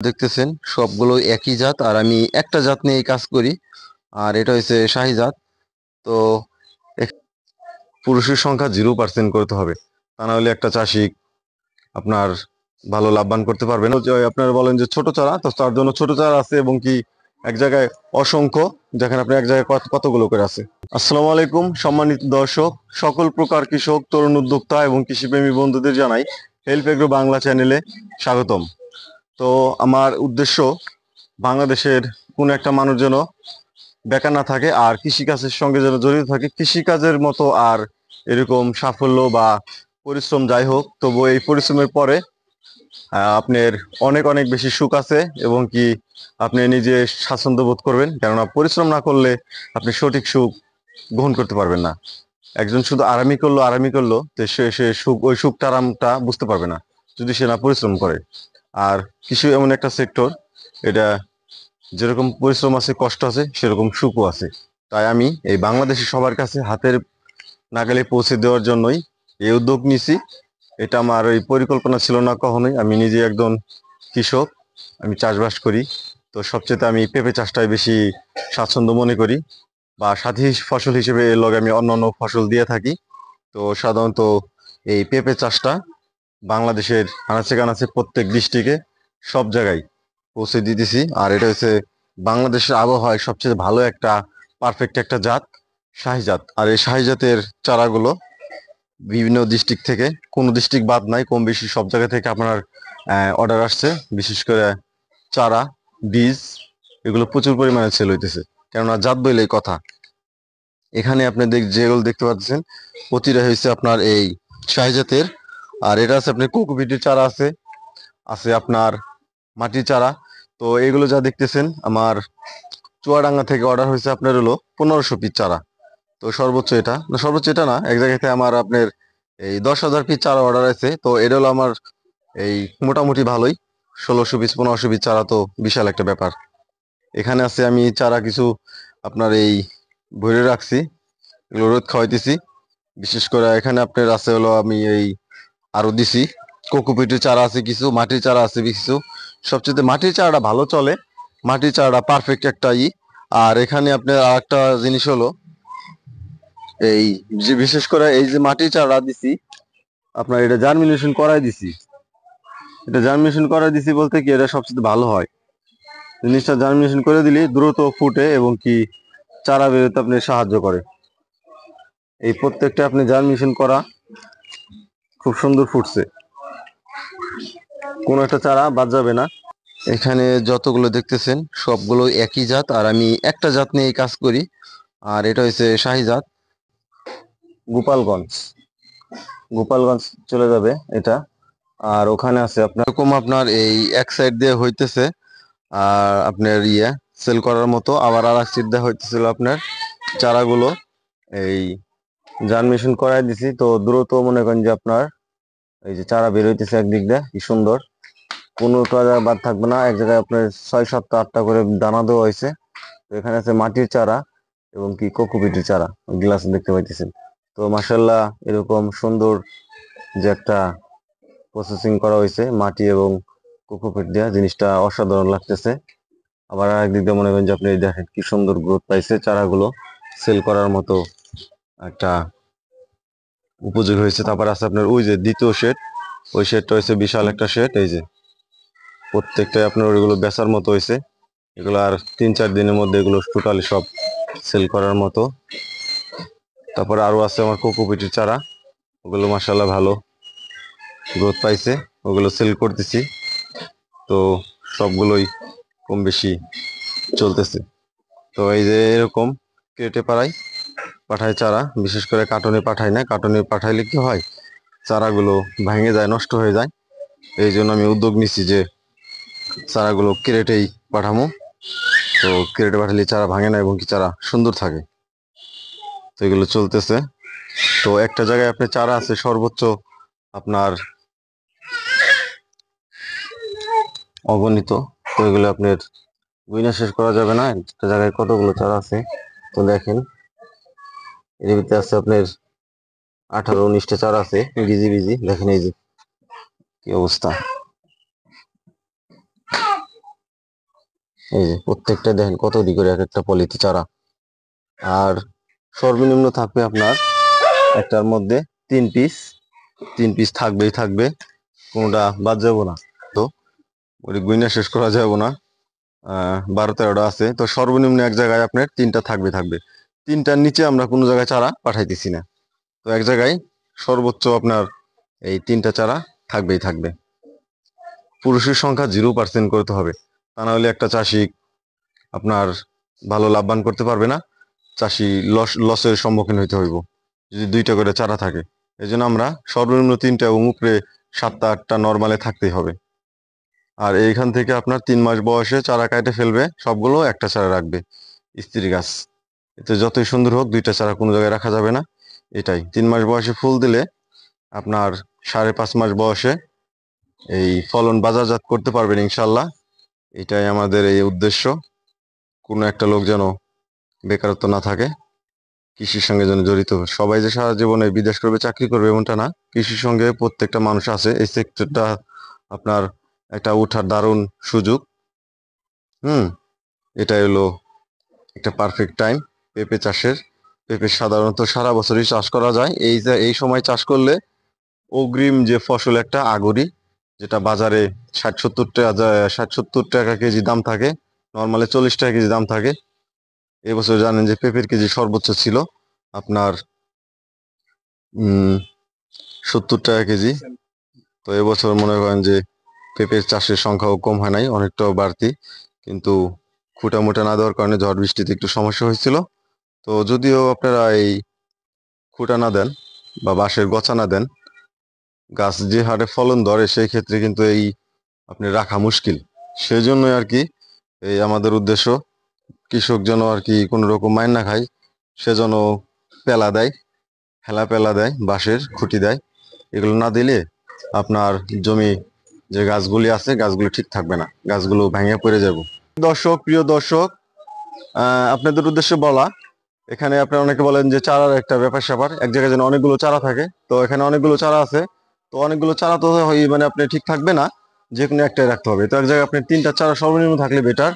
দেখতেছেন সবগুলো একই জাত, আর আমি একটা জাত নিয়ে কাজ করি, আর এটা হচ্ছে শাহী জাত। তো পুরুষের সংখ্যা 0% করতে হবে, তা না হলে একটা চাষি আপনার ভালো লাভবান করতে পারবে না। আপনারা বলেন যে ছোট চারা, তো তার জন্য ছোট চারা আছে এবং কি এক জায়গায় অসংখ্য, যেখানে আপনি এক জায়গায় কতগুলো করে আছে। আসসালামু আলাইকুম সম্মানিত দর্শক, সকল প্রকার কৃষক, তরুণ উদ্যোক্তা এবং কৃষিপ্রেমী বন্ধুদের জানাই হেল্প এগ্রো বাংলা চ্যানেলে স্বাগতম। তো আমার উদ্দেশ্য বাংলাদেশের কোনো একটা মানুষ যেন বেকার না থাকে, আর কৃষিকাজের সঙ্গে যেন জড়িত থাকে। কৃষিকাজের মতো আর এরকম সাফল্য বা পরিশ্রম যাই হোক, তবু এই পরিশ্রমের পরে আপনার অনেক অনেক বেশি সুখ আছে এবং কি আপনি নিজে স্বাচ্ছন্দ্য বোধ করবেন, কেননা পরিশ্রম না করলে আপনি সঠিক সুখ গ্রহণ করতে পারবেন না। একজন শুধু আরামি করলো তো সে সুখ, ওই সুখটা, আরামটা বুঝতে পারবে না যদি সে না পরিশ্রম করে। আর কৃষি এমন একটা সেক্টর, এটা যেরকম পরিশ্রম আছে, কষ্ট আছে, সেরকম সুখও আছে। তাই আমি এই বাংলাদেশে সবার কাছে হাতের নাগালে পৌঁছে দেওয়ার জন্যই এই উদ্যোগ নিছি। এটা আমার ওই পরিকল্পনা ছিল না কখনোই। আমি নিজে একজন কৃষক, আমি চাষবাস করি। তো সবচেয়ে আমি পেঁপে চাষটাই বেশি স্বাচ্ছন্দ্য মনে করি, বা সাথী ফসল হিসেবে এর লগে আমি অন্যান্য ফসল দিয়ে থাকি। তো সাধারণত এই পেঁপে চাষটা বাংলাদেশের আনাচে কানাচে প্রত্যেক ডিস্ট্রিক্টে সব জায়গায় পৌঁছে দিতেছি। আর এটা হচ্ছে বাংলাদেশের আবহাওয়ায় সবচেয়ে ভালো একটা পারফেক্ট একটা জাত, শাহী জাত। আর এই শাহী জাতের চারাগুলো বিভিন্ন ডিস্ট্রিক্ট থেকে, কোনো ডিস্ট্রিক্ট বাদ নাই, কম বেশি সব জায়গা থেকে আপনার অর্ডার আসছে। বিশেষ করে চারা, বীজ, এগুলো প্রচুর পরিমাণে সেল হইতেছে, কেননা জাত বইলেই কথা। এখানে আপনি যেগুলো দেখতে পাচ্ছেন প্রতিটা হয়েছে আপনার এই শাহী জাতের। আর এটা আছে আপনার কোকোপিটের চারা আছে, আছে আপনার মাটির চারা। তো এগুলো যা দেখতেছেন আমার চুয়াডাঙ্গা থেকে অর্ডার হয়েছে আপনার হলো 1500 পিস চারা। তো সর্বোচ্চ এটা না, সর্বোচ্চ এটা না, এক জায়গাতে আমার আপনার এই 10,000 পিস চারা অর্ডার আছে। তো এটা হলো আমার এই মোটামুটি ভালোই, 1600 পিস 1500 পিস চারা তো বিশাল একটা ব্যাপার। এখানে আছে আমি চারা কিছু আপনার এই ভরে রাখছি, এগুলো রোদ খাওয়াইতেছি। বিশেষ করে এখানে আপনার আছে হলো আমি এই আরো দিছি কোকোপিটের চারা আছে কিছু, মাটির চারা আছে কিছু। সবচেয়ে মাটির চারাটা ভালো চলে, মাটির চারাটা পারফেক্ট একটা আর এখানে আপনার আর একটা জিনিস হলো এই যে বিশেষ করে এই যে মাটির চারা দিছি, আপনার এটা জার্মিনেশন করাই দিছি। এটা জার্মিনেশন করাই দিছি বলতে কি, এটা সবচেয়ে ভালো হয় জিনিসটা। জার্মিনেশন করে দিলে দ্রুত ফুটে এবং কি চারা বেরোতে আপনি সাহায্য করে। এই প্রত্যেকটা আপনি জার্মিনেশন করা খুব সুন্দর ফুটছে, কোনো একটা চারা বাদ যাবে না। এখানে যতগুলো দেখতেছেন সবগুলো একই জাত, আর আমি একটা জাত নিয়ে কাজ করি, আর এটা হচ্ছে শাহী জাত। গোপালগঞ্জ, গোপালগঞ্জ চলে যাবে এটা। আর ওখানে আছে আপনার এরকম আপনার এই এক সাইড দিয়ে হইতেছে আর আপনার সেল করার মতো, আবার আর এক সাইড দিয়ে হইতেছিল আপনার চারাগুলো এই জার্মিনেশন করাই দিছি। তো দ্রুত মনে করেন যে আপনার এই যে চারা বের হইতেছে একদিক দিয়ে, কি সুন্দর, কোনোটা বাদ থাকবে না। এক জায়গায় আপনার 6, 7, 8টা করে দানা দেওয়া হয়েছে। তো এখানে আছে মাটির চারা এবং কি কোকোপিটের চারা, গ্লাস দেখতে পাইতেছেন। তো মাশাল্লাহ এরকম সুন্দর যে একটা প্রসেসিং করা হয়েছে মাটি এবং কোকোপিট দেওয়া, জিনিসটা অসাধারণ লাগতেছে। আবার আরেকদিক দিয়ে মনে করেন যে আপনি দেখেন কি সুন্দর গ্রোথ পাইছে, চারাগুলো সেল করার মতো একটা উপযোগী হয়েছে। তারপর আছে আপনার ওই যে দ্বিতীয় শেড, ওই শেডটা হয়েছে বিশাল একটা শেড। এই যে প্রত্যেকটাই আপনার ওইগুলো বেচার মতো হয়েছে। এগুলো আর 3-4 দিনের মধ্যে এগুলো টোটালি সব সেল করার মতো। তারপরে আরো আছে আমার কোকোপিটের চারা, ওগুলো মাশাল্লাহ ভালো গ্রোথ পাইছে, ওগুলো সেল করতেছি। তো সবগুলোই কম বেশি চলতেছে। তো এই যে এরকম ক্রেটে পাঠায় চারা, বিশেষ করে কার্টনে পাঠায় না। কার্টনে পাঠাইলে কি হয়, চারাগুলো ভেঙে যায়, নষ্ট হয়ে যায়। এই জন্য আমি উদ্যোগ নিচ্ছি যে চারাগুলো ক্রেটেই পাঠামো। তো ক্রেটে পাঠালে চারা ভাঙে না এবং কি চারা সুন্দর থাকে। তো এগুলো চলতেছে। তো একটা জায়গায় আপনার চারা আছে সর্বোচ্চ আপনার অগণিত। তো এগুলো আপনার গুইনা শেষ করা যাবে না, একটা জায়গায় কতগুলো চারা আছে। তো দেখেন এর ভিতরে আছে আপনার 18-19টা চারা আছে বিজি বিজি, দেখেন এই যে কি অবস্থা। এই যে প্রত্যেকটা দেখেন কতটি করে এক একটা পলিথি চারা। আর সর্বনিম্ন থাকবে আপনার একটার মধ্যে 3 পিস, 3 পিস থাকবেই থাকবে, কোনোটা বাদ যাবো না। তো ওই গুইনা শেষ করা যাবো না, 12-13টা আছে, তো সর্বনিম্ন এক জায়গায় আপনার 3টা থাকবে। 3টার নিচে আমরা কোনো জায়গায় চারা পাঠাইতেছি না। তো এক জায়গায় সর্বোচ্চ আপনার এই 3টা চারা থাকবেই থাকবে। পুরুষের সংখ্যা 0% করতে হবে, তা না হলে একটা চাষি আপনার ভালো লাভবান করতে পারবে না, চাষি লসের সম্মুখীন হইতে হইব যদি 2টা করে চারা থাকে। এই জন্য আমরা সর্বনিম্ন 3টা এবং উপরে 7টা-8টা নর্মালে থাকতেই হবে। আর এইখান থেকে আপনার 3 মাস বয়সে চারা কাটে ফেলবে, সবগুলো একটা চারা রাখবে স্ত্রী গাছ। এতে যতই সুন্দর হোক 2টা চারা কোনো জায়গায় রাখা যাবে না। এটাই 3 মাস বয়সে ফুল দিলে আপনার 5.5 মাস বয়সে এই ফলন বাজারজাত করতে পারবেন ইনশাল্লাহ। এটাই আমাদের এই উদ্দেশ্য। কোনো একটা লোক যেন বেকারত্ব না থাকে, কৃষির সঙ্গে যেন জড়িত। সবাই যে সারা জীবনে বিদেশ করবে, চাকরি করবে এমনটা না, কৃষির সঙ্গে প্রত্যেকটা মানুষ আছে। এই সেক্টরটা আপনার একটা উঠার দারুণ সুযোগ। হুম, এটাই হলো একটা পারফেক্ট টাইম পেঁপে চাষের। পেঁপে সাধারণত সারা বছরই চাষ করা যায়। এই সময় চাষ করলে অগ্রিম যে ফসল একটা আগরি, যেটা বাজারে 60-70 টাকা কেজি দাম থাকে, নর্মালি 40 টাকা কেজি দাম থাকে। এবছর জানেন যে পেঁপের কেজি সর্বোচ্চ ছিল আপনার 70 টাকা কেজি। তো এবছর মনে করেন যে পেঁপের চাষের সংখ্যাও কম হয় নাই, অনেকটাও বাড়তি। কিন্তু খুঁটা মুটা না দেওয়ার কারণে ঝড় বৃষ্টিতে একটু সমস্যা হয়েছিল। তো যদিও আপনারা এই খুঁটা না দেন বা বাঁশের গছা না দেন, গাছ যে হারে ফলন ধরে সেই ক্ষেত্রে কিন্তু এই আপনি রাখা মুশকিল। সেই জন্যই আর কি এই আমাদের উদ্দেশ্য, কৃষক যেন আর কি কোনো রকম মাইন না খায়, সেজন্য পেলা দেয়, হেলা পেলা দেয়, বাঁশের খুঁটি দেয়। এগুলো না দিলে আপনার জমি যে গাছগুলি আছে গাছগুলো ঠিক থাকবে না, গাছগুলো ভেঙে পড়ে যাব। প্রিয় দর্শক, আপনাদের উদ্দেশ্যে বলা, এখানে আপনারা অনেকে বলেন যে চারার একটা ব্যাপার স্যাপার, এক জায়গায় যেন অনেকগুলো চারা থাকে। তো এখানে অনেকগুলো চারা আছে, তো অনেকগুলো চারা তো মানে আপনি ঠিক থাকবে না, যে কোনো একটাই রাখতে হবে। তো এক জায়গায় আপনি 3টা চারা সর্বনিম্ন থাকলে বেটার।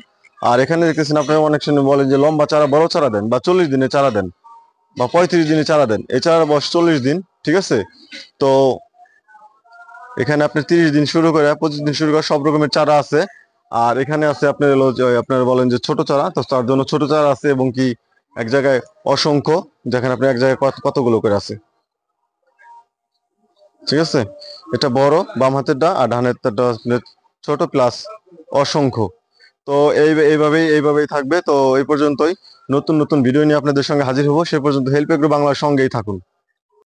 আর এখানে দেখতেছেন আপনারা অনেক সময় বলেন যে লম্বা চারা, বড় চারা দেন, বা 40 দিনে চারা দেন, বা 35 দিনে চারা দেন। এই চারার বয়স 40 দিন, ঠিক আছে? তো এখানে আপনি 30 দিন শুরু করে 25 দিন শুরু করে সব রকমের চারা আছে। আর এখানে আছে আপনার হলো যে আপনারা বলেন যে ছোট চারা, তো তার জন্য ছোট চারা আছে, এবং কি এক জায়গায় অসংখ্য, দেখেন আপনি এক জায়গায় কতগুলো করে আছে, ঠিক আছে? এটা বড় বাম হাতেরটা, আর ডান হাতেরটা আপনার ছোট প্লাস অসংখ্য। তো এইভাবেই থাকবে। তো এই পর্যন্তই, নতুন নতুন ভিডিও নিয়ে আপনাদের সঙ্গে হাজির হবো। সে পর্যন্ত হেল্প এগ্রো বাংলার সঙ্গেই থাকুন।